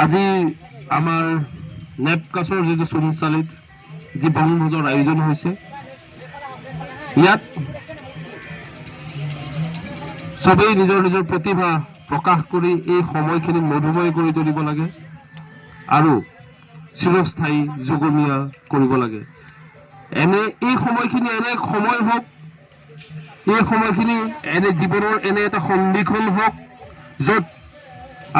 আজি আমাৰ নেপকাছৰ যিটো চুনচালিত যি বনভোজৰ আয়োজন হৈছে, ইয়াত সবেই নিজৰ নিজৰ প্ৰতিভা প্ৰকাশ কৰি এই সময়খিনি মধুময় কৰি তুলিব লাগে আৰু চিৰস্থায়ী যুগমীয়া কৰিব লাগে। এই সময়খিনি এনে সময় হওক, এই সময়খিনি এনে জীৱনৰ এনে এটা সন্ধিক্ষণ হওক, য'ত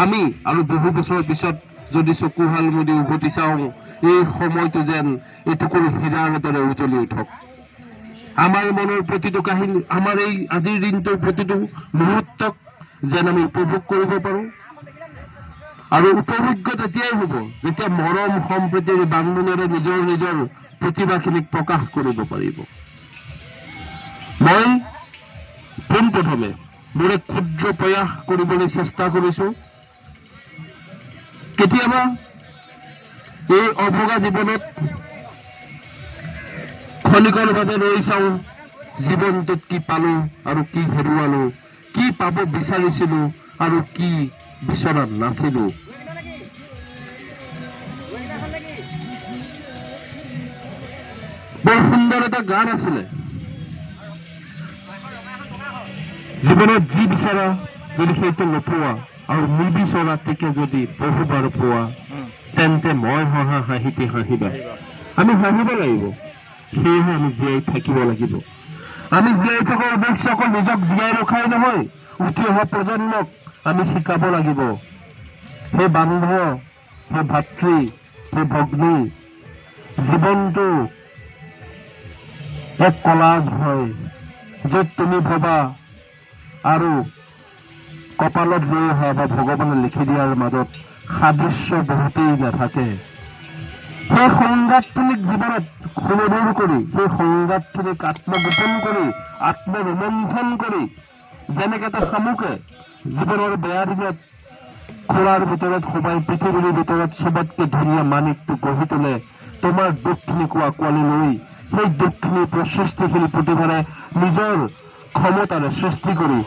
আমি আৰু বহু বছৰৰ পিছত যদি চকুহাল মুদি উভতি চাওঁ, এই সময়টো যেন এটুকুৰ হীৰাৰ দৰে উজ্বলি উঠক। আমাৰ মনৰ প্ৰতিটো কাহিনী, আমাৰ এই আজিৰ দিনটোৰ প্ৰতিটো মুহূৰ্তক যেন আমি উপভোগ কৰিব পাৰোঁ। আৰু উপভোগ্য তেতিয়াই হ'ব যেতিয়া মৰম সম্প্ৰীতিৰ বান্ধোনেৰে নিজৰ নিজৰ প্ৰতিভাখিনিক প্ৰকাশ কৰিব পাৰিব। মই পোনপ্ৰথমে মোৰ এক ক্ষুদ্ৰ প্ৰয়াস কৰিবলৈ চেষ্টা কৰিছোঁ। কেতিয়াবা এই অভগা জীৱনত ক্ষণিকৰ বাবে ৰৈ চাওঁ, জীৱনটোত কি পালো আৰু কি হেৰুৱালো, কি পাব বিচাৰিছিলো আৰু কি বিচৰাত নাছিলো। বৰ সুন্দৰ এটা গান আছিলে, জীৱনত যি বিচাৰা যদি সেইটো নোপোৱা আৰু নিবিচৰাটিকে যদি বহুবাৰ পোৱা, তেন্তে মই হহা হাঁহিতে হাঁহিবা। আমি হাঁহিব লাগিব, সেয়েহে আমি জীয়াই থাকিব লাগিব। আমি জীয়াই থকাৰ উদ্দেশ্য অকল নিজক জীয়াই ৰখাই নহয়, উঠি অহা প্ৰজন্মক আমি শিকাব লাগিব। সেই বান্ধ, সেই ভাতৃ, সেই ভগ্নী, জীৱনটো এক কলাজ হয়, য'ত তুমি ভবা আৰু কপালত লৈ অহা বা ভগৱানে লিখি দিয়াৰ মাজত সাদৃশ্য বহুতেই নাথাকে। সেই সংঘাতখিনিক জীৱনত সুমধুৰ কৰি, সেই সংঘাতখিনিক আত্মগোপন কৰি, আত্মৰোমন্থন কৰি, যেনেকে এটা শামুকে জীৱনৰ বেয়া দিনত খোলাৰ ভিতৰত সোমাই পৃথিৱীৰ ভিতৰত চবতকে ধুনীয়া মানিকটো গঢ়ি তোলে, তোমাৰ দুখখিনিক আঁকোৱালি লৈ সেই দুখখিনি সৃষ্টিশীল প্ৰতিভাৰে নিজৰ ক্ষমতাৰে সৃষ্টি কৰি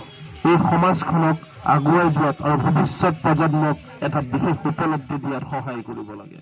এই সমাজখনক আগুৱাই যোৱাত আৰু ভৱিষ্যত প্ৰজন্মক এটা বিশেষ উপলব্ধি দিয়াত সহায় কৰিব লাগে।